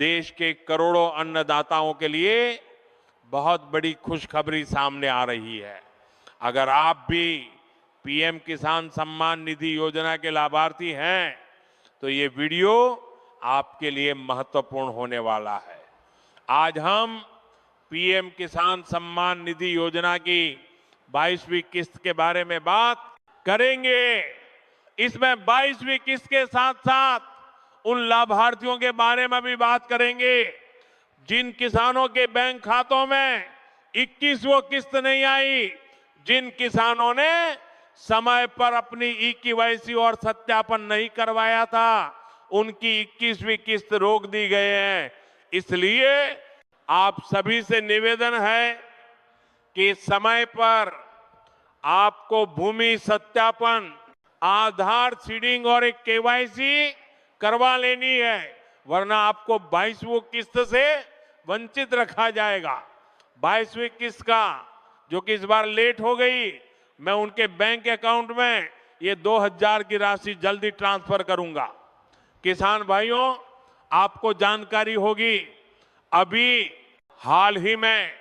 देश के करोड़ों अन्नदाताओं के लिए बहुत बड़ी खुशखबरी सामने आ रही है। अगर आप भी पीएम किसान सम्मान निधि योजना के लाभार्थी हैं, तो ये वीडियो आपके लिए महत्वपूर्ण होने वाला है। आज हम पीएम किसान सम्मान निधि योजना की 22वीं किस्त के बारे में बात करेंगे। इसमें 22वीं किस्त के साथ साथ उन लाभार्थियों के बारे में भी बात करेंगे जिन किसानों के बैंक खातों में 21वीं किस्त नहीं आई, जिन किसानों ने समय पर अपनी ई-केवाईसी और सत्यापन नहीं करवाया था, उनकी 21वीं किस्त रोक दी गई है। इसलिए आप सभी से निवेदन है कि समय पर आपको भूमि सत्यापन, आधार सीडिंग और एक केवाईसी करवा लेनी है, वरना आपको 22वीं किस्त से वंचित रखा जाएगा। 22वीं किस्त का जो कि इस बार लेट हो गई, मैं उनके बैंक अकाउंट में ये 2000 की राशि जल्दी ट्रांसफर करूंगा। किसान भाइयों, आपको जानकारी होगी, अभी हाल ही में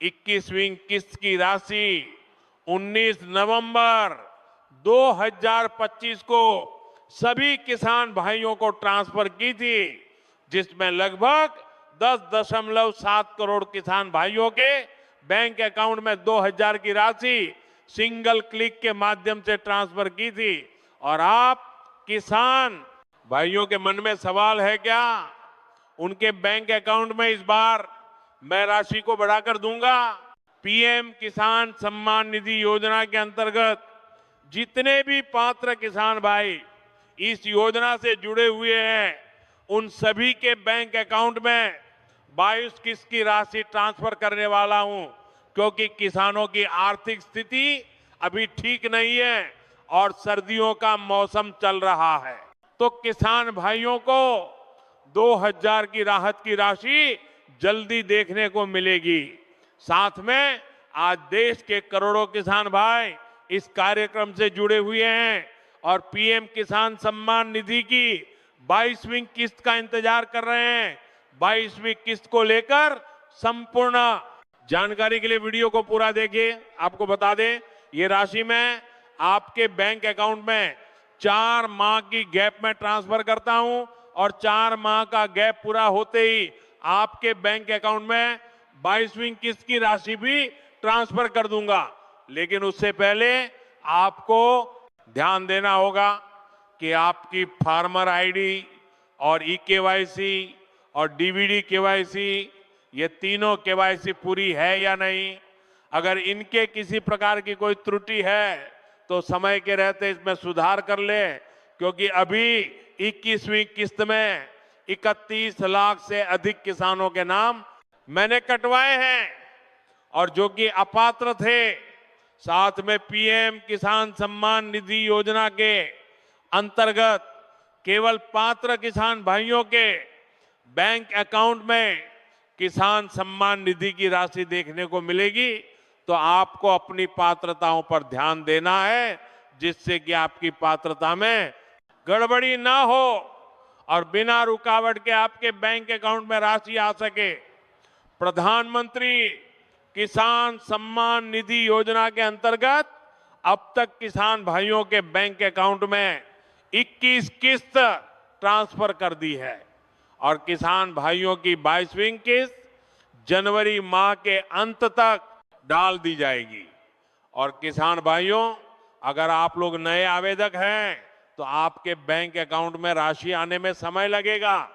21वीं किस्त की राशि 19 नवंबर 2025 को सभी किसान भाइयों को ट्रांसफर की थी, जिसमें लगभग 10.7 करोड़ किसान भाइयों के बैंक अकाउंट में 2000 की राशि सिंगल क्लिक के माध्यम से ट्रांसफर की थी। और आप किसान भाइयों के मन में सवाल है क्या? उनके बैंक अकाउंट में इस बार मैं राशि को बढ़ाकर दूंगा। पीएम किसान सम्मान निधि योजना के अंतर्गत जितने भी पात्र किसान भाई इस योजना से जुड़े हुए हैं, उन सभी के बैंक अकाउंट में 22 किस्त की राशि ट्रांसफर करने वाला हूं, क्योंकि किसानों की आर्थिक स्थिति अभी ठीक नहीं है और सर्दियों का मौसम चल रहा है। तो किसान भाइयों को 2000 की राहत की राशि जल्दी देखने को मिलेगी। साथ में आज देश के करोड़ों किसान भाई इस कार्यक्रम से जुड़े हुए हैं और पीएम किसान सम्मान निधि की 22वीं किस्त का इंतजार कर रहे हैं। 22वीं किस्त को लेकर संपूर्ण जानकारी के लिए वीडियो को पूरा देखिए। आपको बता दें, ये राशि मैं आपके बैंक अकाउंट में 4 माह की गैप में ट्रांसफर करता हूं और 4 माह का गैप पूरा होते ही आपके बैंक अकाउंट में 22वीं किस्त की राशि भी ट्रांसफर कर दूंगा। लेकिन उससे पहले आपको ध्यान देना होगा कि आपकी फार्मर आईडी और ई-केवाईसी और डीवीडी केवाईसी, ये तीनों केवाईसी पूरी है या नहीं। अगर इनके किसी प्रकार की कोई त्रुटि है तो समय के रहते इसमें सुधार कर ले, क्योंकि अभी 21वीं किस्त में 31 लाख से अधिक किसानों के नाम मैंने कटवाए हैं और जो कि अपात्र थे। साथ में पीएम किसान सम्मान निधि योजना के अंतर्गत केवल पात्र किसान भाइयों के बैंक अकाउंट में किसान सम्मान निधि की राशि देखने को मिलेगी। तो आपको अपनी पात्रताओं पर ध्यान देना है, जिससे कि आपकी पात्रता में गड़बड़ी ना हो और बिना रुकावट के आपके बैंक अकाउंट में राशि आ सके। प्रधानमंत्री किसान सम्मान निधि योजना के अंतर्गत अब तक किसान भाइयों के बैंक अकाउंट में 21 किस्त ट्रांसफर कर दी है और किसान भाइयों की 22वीं किस्त जनवरी माह के अंत तक डाल दी जाएगी। और किसान भाइयों, अगर आप लोग नए आवेदक हैं तो आपके बैंक अकाउंट में राशि आने में समय लगेगा,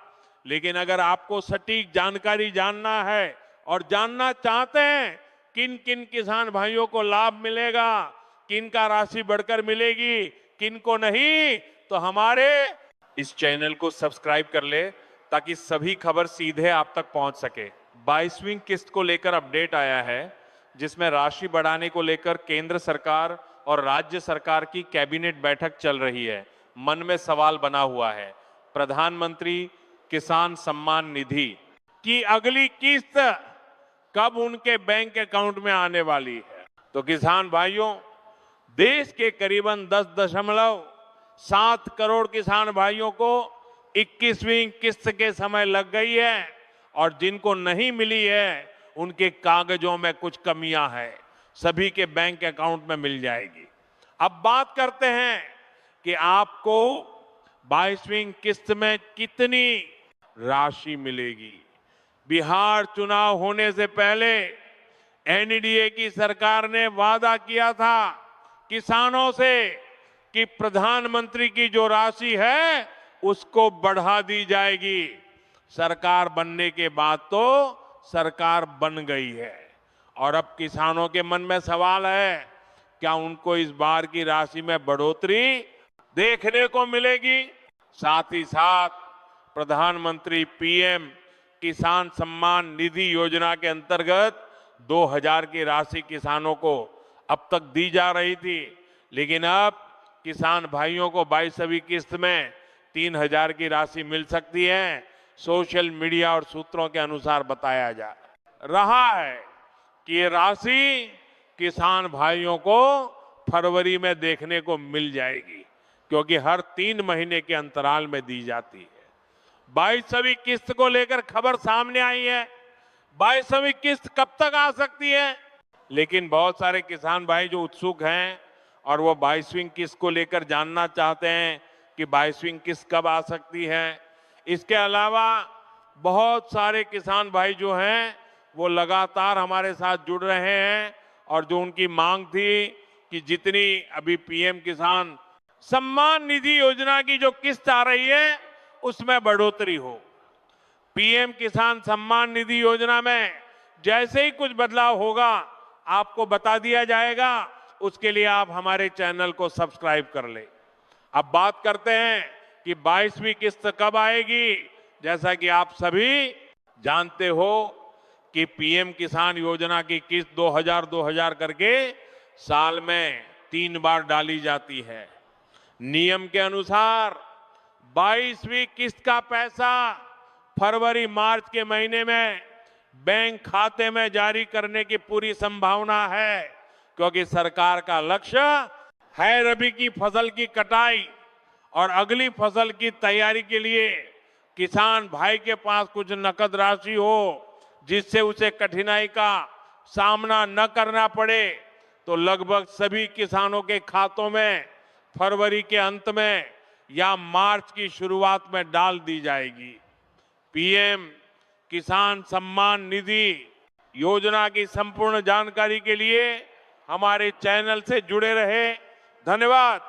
लेकिन अगर आपको सटीक जानकारी जानना है और जानना चाहते हैं किन किन किसान भाइयों को लाभ मिलेगा, किन का राशि बढ़कर मिलेगी, किन को नहीं, तो हमारे इस चैनल को सब्सक्राइब कर ले ताकि सभी खबर सीधे आप तक पहुंच सके। 22वीं किस्त को लेकर अपडेट आया है, जिसमें राशि बढ़ाने को लेकर केंद्र सरकार और राज्य सरकार की कैबिनेट बैठक चल रही है। मन में सवाल बना हुआ है, प्रधानमंत्री किसान सम्मान निधि की अगली किस्त कब उनके बैंक अकाउंट में आने वाली है। तो किसान भाइयों, देश के करीबन 10.7 करोड़ किसान भाइयों को 21वीं किस्त के समय लग गई है और जिनको नहीं मिली है उनके कागजों में कुछ कमियां हैं, सभी के बैंक अकाउंट में मिल जाएगी। अब बात करते हैं कि आपको 22वीं किस्त में कितनी राशि मिलेगी। बिहार चुनाव होने से पहले एनडीए की सरकार ने वादा किया था किसानों से कि प्रधानमंत्री की जो राशि है उसको बढ़ा दी जाएगी। सरकार बनने के बाद तो सरकार बन गई है और अब किसानों के मन में सवाल है, क्या उनको इस बार की राशि में बढ़ोतरी देखने को मिलेगी? साथ ही साथ प्रधानमंत्री पीएम किसान सम्मान निधि योजना के अंतर्गत 2000 की राशि किसानों को अब तक दी जा रही थी, लेकिन अब किसान भाइयों को 22वीं किस्त में 3000 की राशि मिल सकती है, सोशल मीडिया और सूत्रों के अनुसार बताया जा रहा है कि ये राशि किसान भाइयों को फरवरी में देखने को मिल जाएगी, क्योंकि हर 3 महीने के अंतराल में दी जाती है। 22वीं किस्त को लेकर खबर सामने आई है। 22वीं किस्त कब तक आ सकती है? लेकिन बहुत सारे किसान भाई जो उत्सुक हैं और वो 22वीं किस्त को लेकर जानना चाहते हैं कि 22वीं किस्त कब आ सकती है। इसके अलावा बहुत सारे किसान भाई जो हैं वो लगातार हमारे साथ जुड़ रहे हैं और जो उनकी मांग थी कि जितनी अभी पीएम किसान सम्मान निधि योजना की जो किस्त आ रही है उसमें बढ़ोतरी हो। पीएम किसान सम्मान निधि योजना में जैसे ही कुछ बदलाव होगा आपको बता दिया जाएगा। उसके लिए आप हमारे चैनल को सब्सक्राइब कर ले। अब बात करते हैं कि 22वीं किस्त कब आएगी। जैसा कि आप सभी जानते हो कि पीएम किसान योजना की किस्त 2000 करके साल में 3 बार डाली जाती है। नियम के अनुसार 22वीं किस्त का पैसा फरवरी मार्च के महीने में बैंक खाते में जारी करने की पूरी संभावना है, क्योंकि सरकार का लक्ष्य है रबी की फसल की कटाई और अगली फसल की तैयारी के लिए किसान भाई के पास कुछ नकद राशि हो जिससे उसे कठिनाई का सामना न करना पड़े। तो लगभग सभी किसानों के खातों में फरवरी के अंत में या मार्च की शुरुआत में डाल दी जाएगी। पीएम किसान सम्मान निधि योजना की संपूर्ण जानकारी के लिए हमारे चैनल से जुड़े रहे। धन्यवाद।